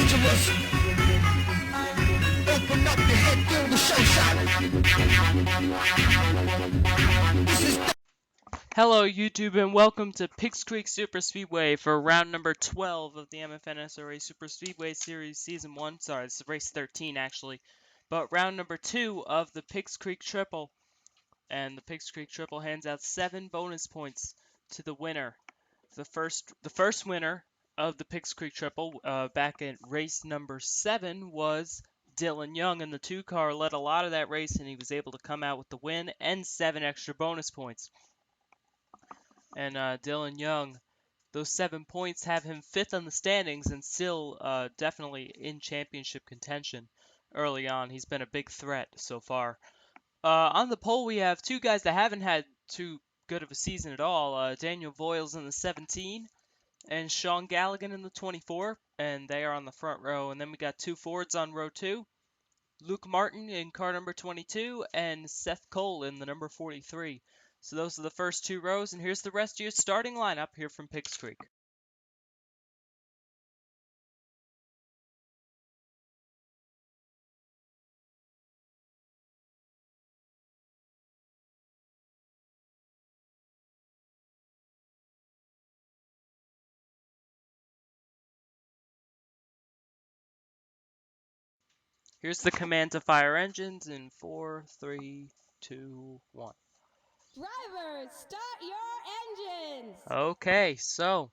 dangerous. Open up your head, feel the show shot. This is Hello YouTube and welcome to PiggzCreek Superspeedway for round number 12 of the MFNSRA Superspeedway Series Season 1. Sorry, this is race 13 actually. But round number 2 of the PiggzCreek Triple. And the PiggzCreek Triple hands out 7 bonus points to the winner. The first winner of the PiggzCreek Triple back at race number 7 was Dylan Young, and the 2-car led a lot of that race and he was able to come out with the win and 7 extra bonus points. And Dylan Young, those 7 points have him 5th on the standings and still definitely in championship contention early on. He's been a big threat so far. On the pole, we have 2 guys that haven't had too good of a season at all. Daniel Voiles in the 17 and Sean Galligan in the 24, and they are on the front row. And then we got 2 Fords on row 2. Luke Martin in car number 22 and Seth Cole in the number 43. So those are the first 2 rows, and here's the rest of your starting lineup here from PiggzCreek. Here's the command to fire engines in 4, 3, 2, 1. Drivers, start your engines! Okay, so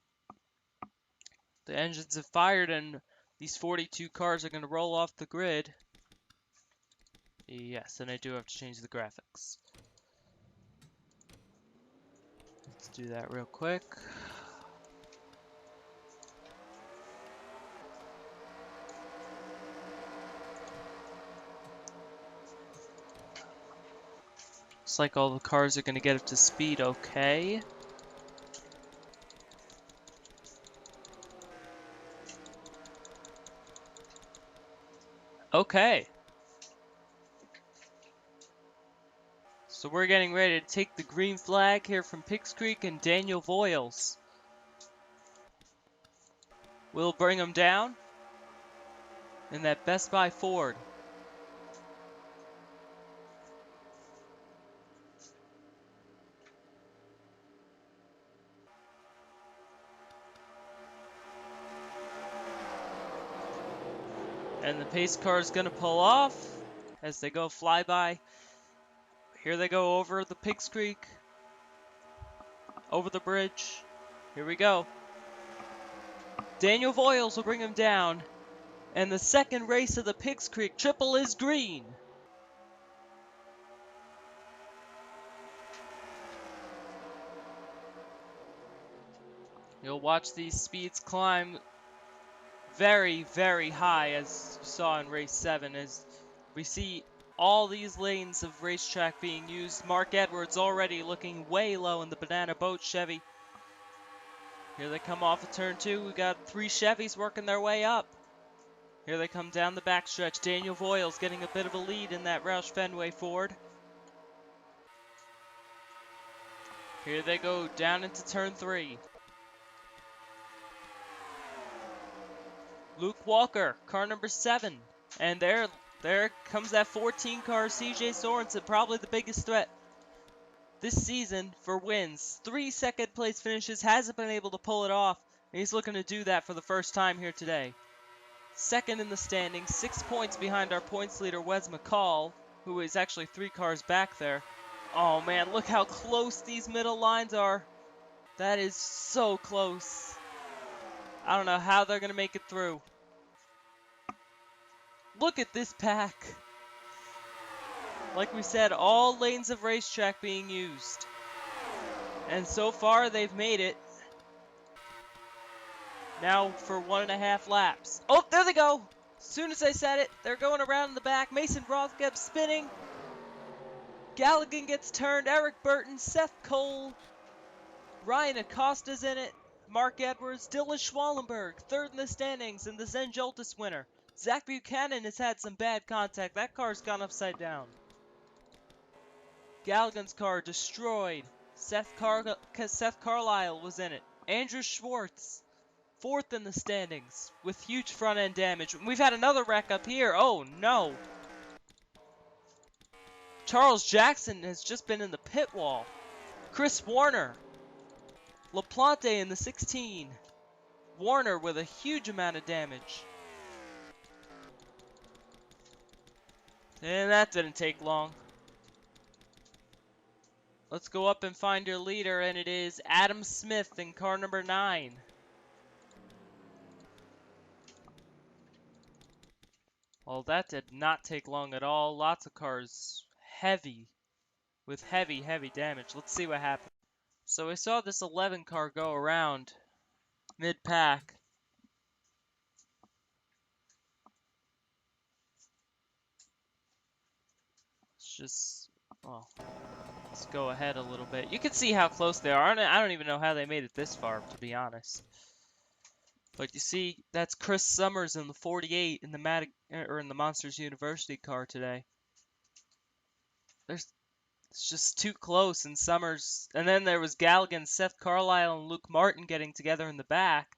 the engines have fired and these 42 cars are going to roll off the grid. Yes, and I do have to change the graphics. Let's do that real quick. Looks like all the cars are going to get up to speed okay. Okay. So we're getting ready to take the green flag here from PiggzCreek, and Daniel Voiles will bring him down in that Best Buy Ford. And the pace car is going to pull off as they go flyby. Here they go over the PiggzCreek, over the bridge. Here we go. Daniel Voiles will bring him down. And the second race of the PiggzCreek Triple is green. You'll watch these speeds climb very, very high, as you saw in race 7, as we see all these lanes of racetrack being used. Mark Edwards already looking way low in the Banana Boat Chevy. Here they come off of turn 2. We got 3 Chevys working their way up. Here they come down the backstretch. Daniel Voiles getting a bit of a lead in that Roush Fenway Ford. Here they go down into turn 3. Luke Walker, car number 7. And there comes that 14 car CJ Sorensen, probably the biggest threat this season for wins. 3 second place finishes, hasn't been able to pull it off. And he's looking to do that for the first time here today. Second in the standings, 6 points behind our points leader Wes McCall, who is actually 3 cars back there. Oh man, look how close these middle lines are. That is so close. I don't know how they're going to make it through. Look at this pack. Like we said, all lanes of racetrack being used. And so far, they've made it. Now for 1.5 laps. Oh, there they go. As soon as I said it, they're going around in the back. Mason Rothgeb spinning. Galligan gets turned. Eric Burton, Seth Cole. Ryan Acosta's in it. Mark Edwards, Dylan Schwallenberg, 3rd in the standings, and the Zen Joltis winner. Zach Buchanan has had some bad contact. That car's gone upside down. Galligan's car destroyed. Seth Carlisle was in it. Andrew Schwartz. 4th in the standings with huge front end damage. We've had another wreck up here. Oh no. Charles Jackson has just been in the pit wall. Chris Warner. LaPlante in the 16. Warner with a huge amount of damage. And that didn't take long. Let's go up and find your leader, and it is Adam Smith in car number 9. Well, that did not take long at all. Lots of cars heavy, with heavy damage. Let's see what happened. So we saw this 11 car go around mid-pack. Let's go ahead a little bit. You can see how close they are. I don't even know how they made it this far, to be honest. But you see, that's Chris Summers in the 48 in the Monsters University car today. It's just too close, and Summers, and then there was Galligan, Seth Carlisle, and Luke Martin getting together in the back.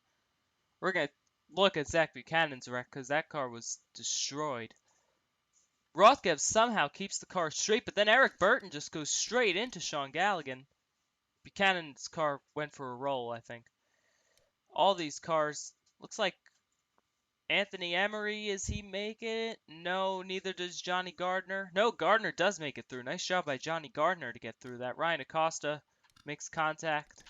We're gonna look at Zach Buchanan's wreck because that car was destroyed. Rothgev somehow keeps the car straight, but then Eric Burton just goes straight into Sean Galligan. Buchanan's car went for a roll, I think. All these cars, looks like Anthony Emery, is he making it? No, neither does Johnny Gardner. No, Gardner does make it through. Nice job by Johnny Gardner to get through that. Ryan Acosta makes contact.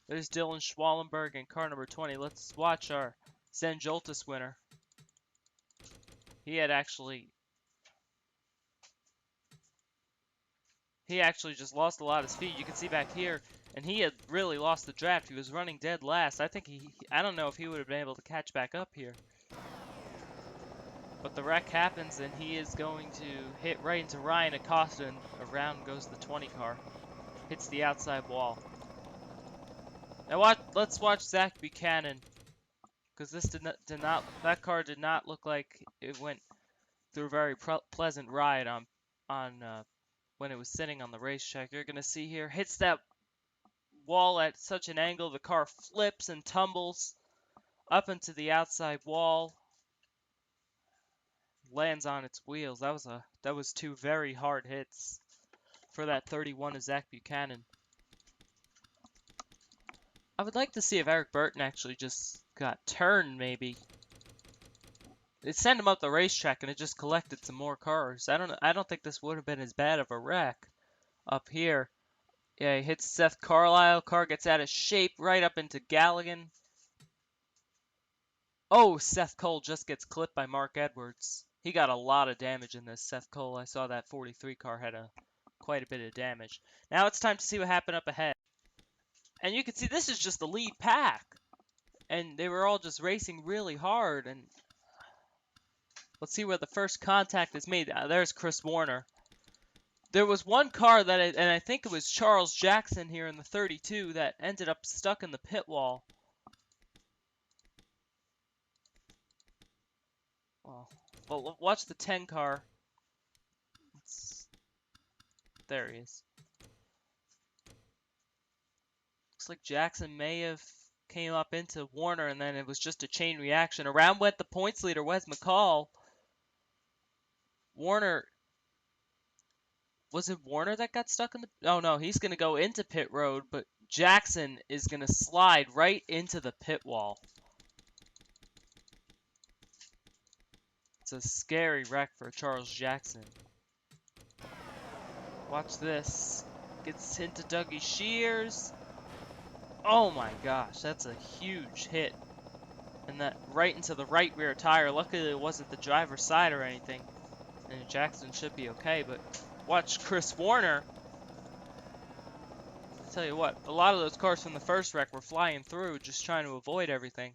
There's Dylan Schwallenberg in car number 20. Let's watch our Zen Joltis winner. He actually just lost a lot of speed. You can see back here, and he had really lost the draft. He was running dead last. I don't know if he would have been able to catch back up here. But the wreck happens, and he is going to hit right into Ryan Acosta, and around goes the 20 car. Hits the outside wall. Now let's watch Zach Buchanan, because this that car did not look like it went through a very pleasant ride on when it was sitting on the racetrack. You're gonna see here, hits that wall at such an angle, the car flips and tumbles up into the outside wall, lands on its wheels. That was 2 very hard hits for that 31 of Zach Buchanan. I would like to see if Eric Burton actually just got turned, maybe. It sent him up the racetrack and it just collected some more cars. I don't think this would have been as bad of a wreck up here. Yeah, he hits Seth Carlisle. Car gets out of shape right up into Galligan. Oh, Seth Cole just gets clipped by Mark Edwards. He got a lot of damage in this, Seth Cole. I saw that 43 car had quite a bit of damage. Now it's time to see what happened up ahead. And you can see this is just the lead pack. And they were all just racing really hard. And let's see where the first contact is made. There's Chris Warner. There was one car and I think it was Charles Jackson here in the 32 that ended up stuck in the pit wall. Well, watch the 10 car. There he is. Looks like Jackson may have came up into Warner, and then it was just a chain reaction. Around went the points leader, Wes McCall. Warner... Was it Warner that got stuck in the... Oh, no, he's going to go into pit road, but Jackson is going to slide right into the pit wall. It's a scary wreck for Charles Jackson. Watch this. Gets into Dougie Shears. Oh my gosh, that's a huge hit. And that right into the right rear tire. Luckily it wasn't the driver's side or anything. And Jackson should be okay, but watch Chris Warner. I'll tell you what, a lot of those cars from the first wreck were flying through, just trying to avoid everything.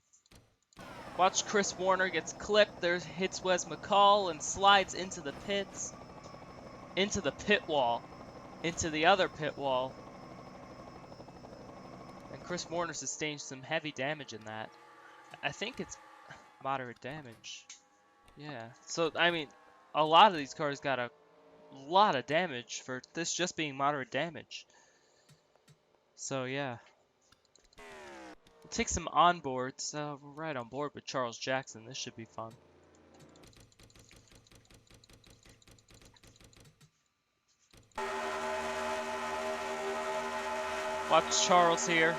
Watch Chris Warner gets clipped. There hits Wes McCall and slides into the pits. Into the pit wall. Into the other pit wall. And Chris Warner sustained some heavy damage in that. I think it's moderate damage. Yeah. So, I mean, a lot of these cars got a lot of damage for this just being moderate damage. So, yeah. We'll take some onboards. We're right on board with Charles Jackson. This should be fun. Watch Charles here.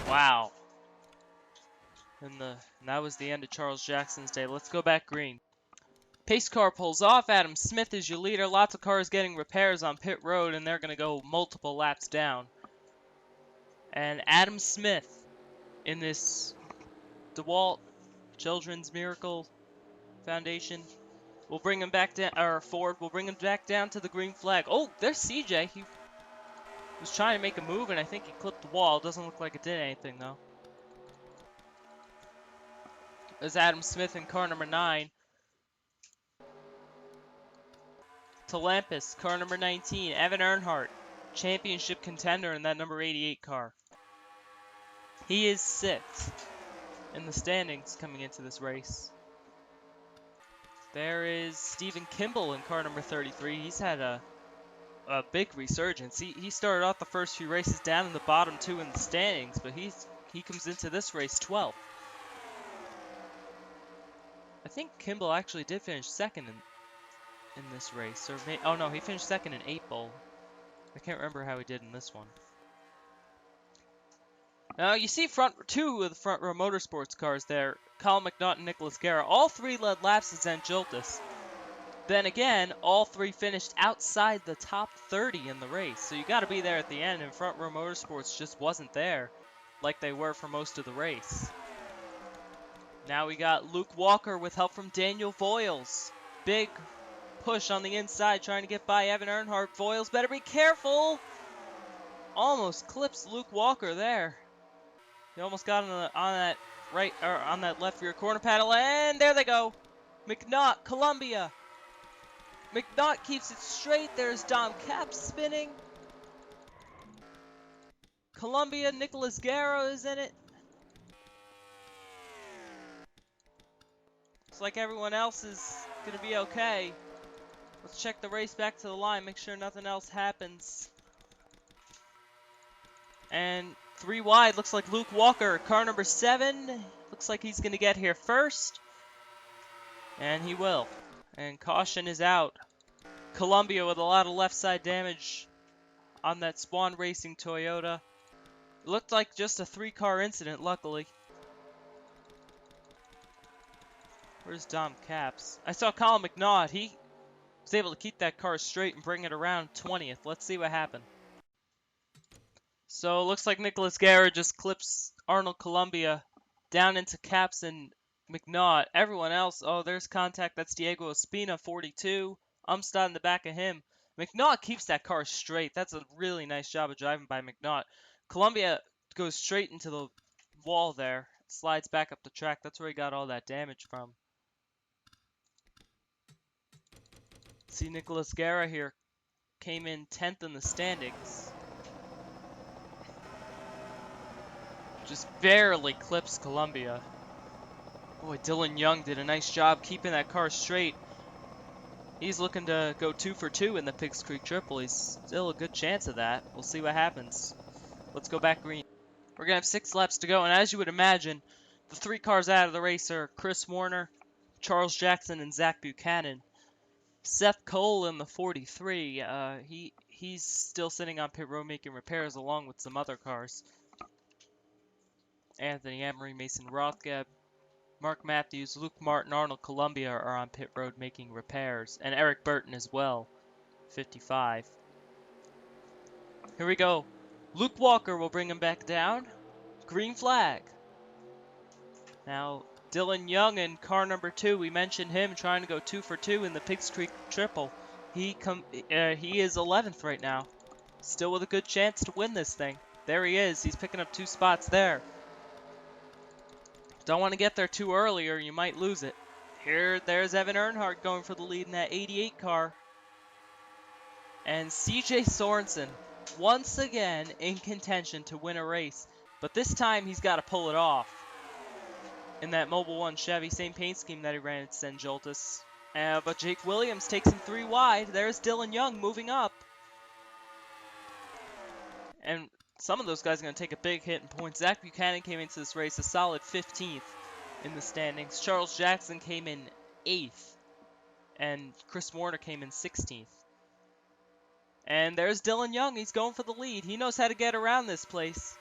Wow. And that was the end of Charles Jackson's day. Let's go back green. Pace car pulls off. Adam Smith is your leader. Lots of cars getting repairs on pit road, and they're going to go multiple laps down. And Adam Smith in this DeWalt Children's Miracle Foundation will bring him back down, or Ford will bring him back down to the green flag. Oh, there's CJ. He was trying to make a move, and I think he clipped the wall. Doesn't look like it did anything, though. There's Adam Smith in car number 9. Talampus, car number 19. Evan Earnhardt, championship contender in that number 88 car. He is 6th in the standings coming into this race. There is Stephen Kimball in car number 33. He's had a big resurgence. He started off the first few races down in the bottom 2 in the standings, but he comes into this race 12th. I think Kimball actually did finish 2nd in this race. Oh no, he finished 2nd in 8 Bowl. I can't remember how he did in this one. Now you see two of the front row motorsports cars there. Colin McNaught and Nicholas Guerra. All 3 led laps at St. Gildas. Then again, all 3 finished outside the top 30 in the race. So you got to be there at the end, and front row motorsports just wasn't there like they were for most of the race. Now we got Luke Walker with help from Daniel Voiles. Big push on the inside trying to get by Evan Earnhardt. Voiles better be careful. Almost clips Luke Walker there. He almost got on that left rear corner panel, and there they go. McNaught, Columbia. McNaught keeps it straight. There's Dom Capps spinning. Columbia, Nicholas Guerra is in it. Looks like everyone else is going to be okay. Let's check the race back to the line, make sure nothing else happens. And 3 wide, looks like Luke Walker, car number 7. Looks like he's going to get here first. And he will. And caution is out. Columbia with a lot of left side damage on that Swan Racing Toyota. It looked like just a 3-car incident, luckily. Where's Dom Capps? I saw Colin McNaught. He was able to keep that car straight and bring it around 20th. Let's see what happened. So it looks like Nicholas Guerra just clips Arnold Columbia down into Capps and McNaught. Everyone else, oh, there's contact. That's Diego Espina, 42. Umstad in the back of him. McNaught keeps that car straight. That's a really nice job of driving by McNaught. Columbia goes straight into the wall there. Slides back up the track. That's where he got all that damage from. See, Nicholas Guerra here came in 10th in the standings. Just barely clips Columbia. Boy, Dylan Young did a nice job keeping that car straight. He's looking to go 2 for 2 in the PiggzCreek Triple. He's still a good chance of that. We'll see what happens. Let's go back green. We're going to have 6 laps to go, and as you would imagine, the 3 cars out of the race are Chris Warner, Charles Jackson, and Zach Buchanan. Seth Cole in the 43, he's still sitting on pit road making repairs along with some other cars. Anthony Emery, Mason Rothgeb, Mark Matthews, Luke Martin, Arnold Columbia are on pit road making repairs. And Eric Burton as well, 55. Here we go. Luke Walker will bring him back down. Green flag. Now, Dylan Young in car number 2, we mentioned him trying to go 2 for 2 in the PiggzCreek Triple. He is 11th right now. Still with a good chance to win this thing. There he is. He's picking up 2 spots there. Don't want to get there too early or you might lose it. There's Evan Earnhardt going for the lead in that 88 car. And CJ Sorensen, once again in contention to win a race. But this time he's got to pull it off. In that Mobile 1 Chevy, same paint scheme that he ran at St. Joltis. But Jake Williams takes him 3 wide. There's Dylan Young moving up. And some of those guys are going to take a big hit in points. Zach Buchanan came into this race a solid 15th in the standings. Charles Jackson came in 8th. And Chris Warner came in 16th. And there's Dylan Young. He's going for the lead. He knows how to get around this place.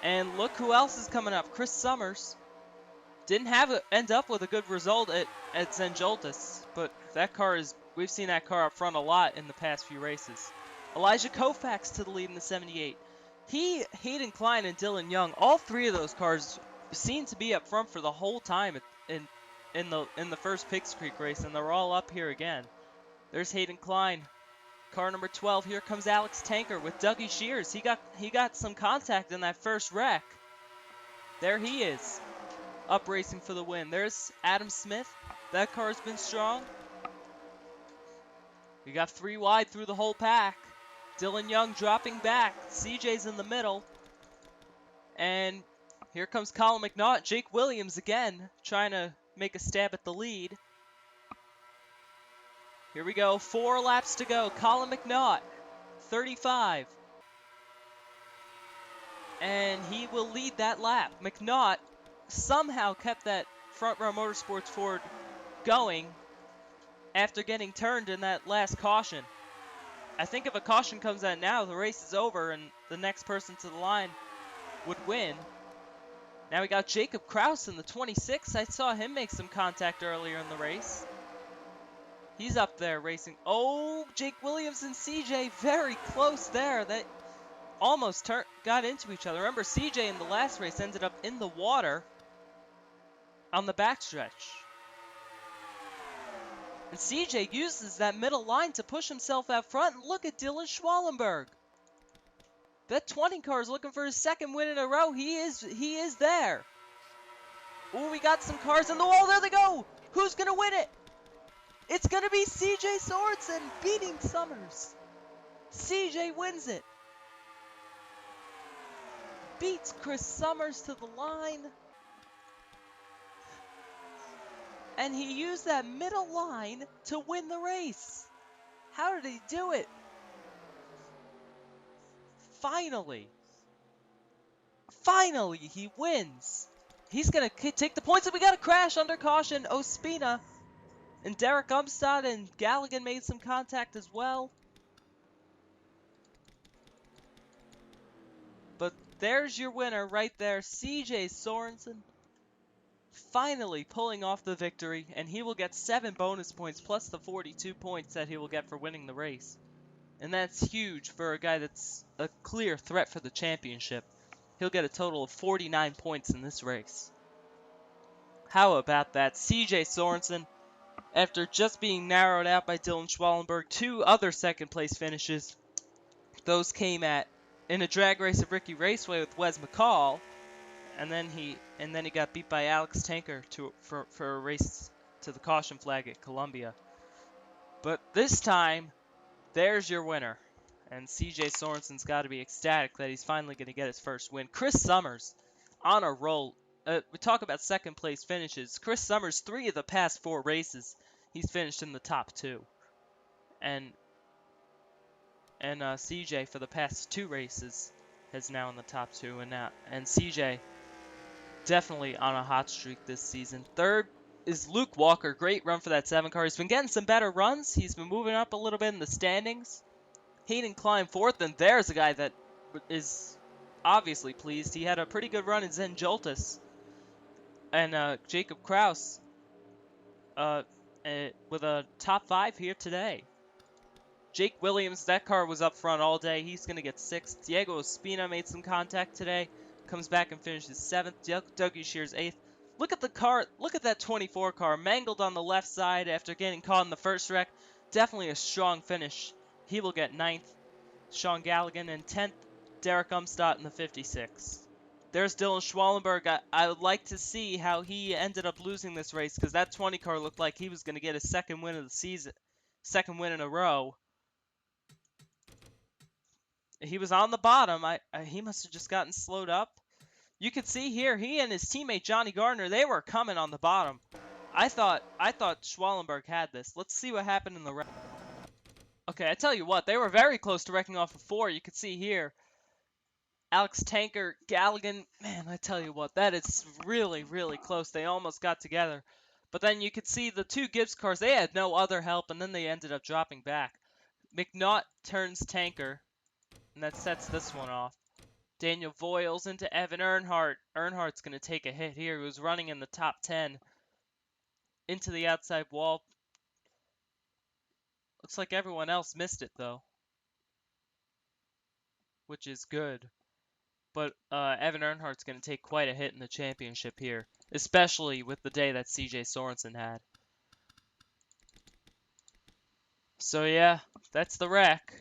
And look who else is coming up. Chris Summers. Didn't end up with a good result at St. Joltis, but that car we've seen that car up front a lot in the past few races. Elijah Koufax to the lead in the 78. Hayden Klein and Dylan Young, all 3 of those cars seem to be up front for the whole time in the first PiggzCreek race, and they're all up here again. There's Hayden Klein, car number 12. Here comes Alex Tanker with Dougie Shears. He got some contact in that first wreck. There he is. Up racing for the win. There's Adam Smith. That car's been strong. We got 3 wide through the whole pack. Dylan Young dropping back. CJ's in the middle. And here comes Colin McNaught. Jake Williams again trying to make a stab at the lead. Here we go. 4 laps to go. Colin McNaught, 35. And he will lead that lap. McNaught somehow kept that Front Row Motorsports Ford going after getting turned in that last caution. I think if a caution comes out now, the race is over and the next person to the line would win. Now we got Jacob Kraus in the 26. I saw him make some contact earlier in the race. He's up there racing. Oh, Jake Williams and CJ very close there. They almost got into each other. Remember, CJ in the last race ended up in the water on the backstretch. And CJ uses that middle line to push himself out front. And look at Dylan Schwallenberg. That 20 car is looking for his 2nd win in a row. He is there. Oh, we got some cars in the wall. There they go. Who's going to win it? It's going to be CJ Sorensen beating Summers. CJ wins it. Beats Chris Summers to the line. And he used that middle line to win the race. How did he do it? Finally. Finally, he wins. He's going to take the points, and we got a crash under caution. Ospina and Derek Umstad and Galligan made some contact as well. But there's your winner right there, CJ Sorensen. Finally pulling off the victory, and he will get 7 bonus points plus the 42 points that he will get for winning the race. And that's huge for a guy that's a clear threat for the championship. He'll get a total of 49 points in this race. How about that? CJ Sorensen, after just being narrowed out by Dylan Schwallenberg, 2 other 2nd place finishes. Those came in a drag race at Ricky Raceway with Wes McCall. And then he got beat by Alex Tanker for a race to the caution flag at Columbia. But this time, there's your winner. And CJ Sorensen's got to be ecstatic that he's finally going to get his first win. Chris Summers on a roll. We talk about 2nd place finishes. Chris Summers, 3 of the past 4 races, he's finished in the top 2. And CJ for the past 2 races is now in the top 2. And CJ definitely on a hot streak this season. 3rd is Luke Walker. Great run for that 7 car. He's been getting some better runs. He's been moving up a little bit in the standings. Hayden Klein 4th, and there's a guy that is obviously pleased. He had a pretty good run in St. Joltis. And Jacob Kraus with a top 5 here today. Jake Williams, that car was up front all day. He's going to get 6th. Diego Ospina made some contact today. Comes back and finishes 7th. Dougie Shears 8th. Look at the car. Look at that 24 car. Mangled on the left side after getting caught in the first wreck. Definitely a strong finish. He will get 9th. Sean Galligan and 10th. Derek Umstadt in the 56. There's Dylan Schwallenberg. I would like to see how he ended up losing this race, because that 20 car looked like he was going to get his 2nd win of the season. 2nd win in a row. he was on the bottom. He must have just gotten slowed up. You can see here, he and his teammate Johnny Gardner, they were coming on the bottom. I thought Schwallenberg had this. Let's see what happened in the wreck. Okay, I tell you what, they were very close to wrecking off a 4. You can see here, Alex Tanker, Galligan, man, I tell you what, that is really, really close. They almost got together. But then you could see the 2 Gibbs cars, they had no other help, and then they ended up dropping back. McNaught turns Tanker, and that sets this one off. Daniel Voiles into Evan Earnhardt. Earnhardt's going to take a hit here. He was running in the top 10. Into the outside wall. Looks like everyone else missed it, though. Which is good. But Evan Earnhardt's going to take quite a hit in the championship here. Especially with the day that CJ Sorensen had. So yeah, that's the wreck.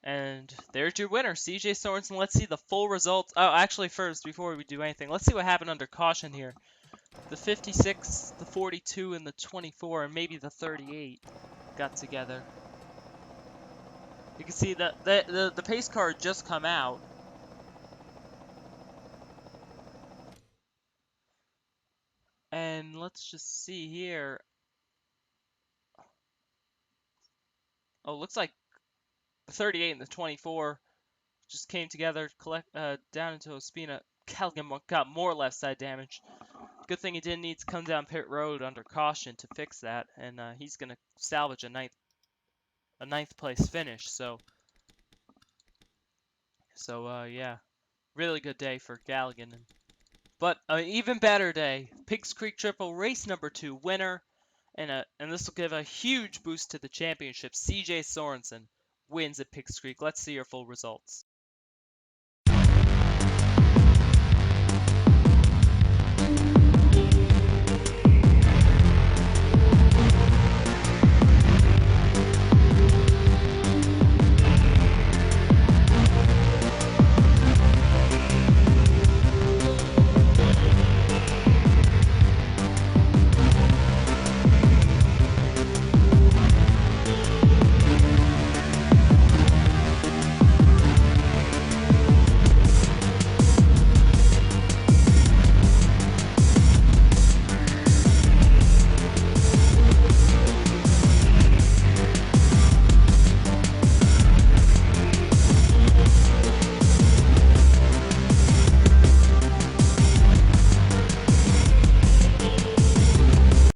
And there's your winner, CJ Sorensen. Let's see the full results. Oh, actually first, before we do anything, let's see what happened under caution here. The 56, the 42, and the 24, and maybe the 38 got together. You can see that the pace car had just come out. And let's just see here. Oh, looks like the 38 and the 24 just came together, down into Ospina. Calgan got more left side damage. Good thing he didn't need to come down pit road under caution to fix that, and he's gonna salvage a ninth place finish. So yeah, really good day for Galligan. But an even better day, PiggzCreek Triple race number 2 winner, and this will give a huge boost to the championship. CJ Sorensen wins at PiggzCreek. Let's see your full results.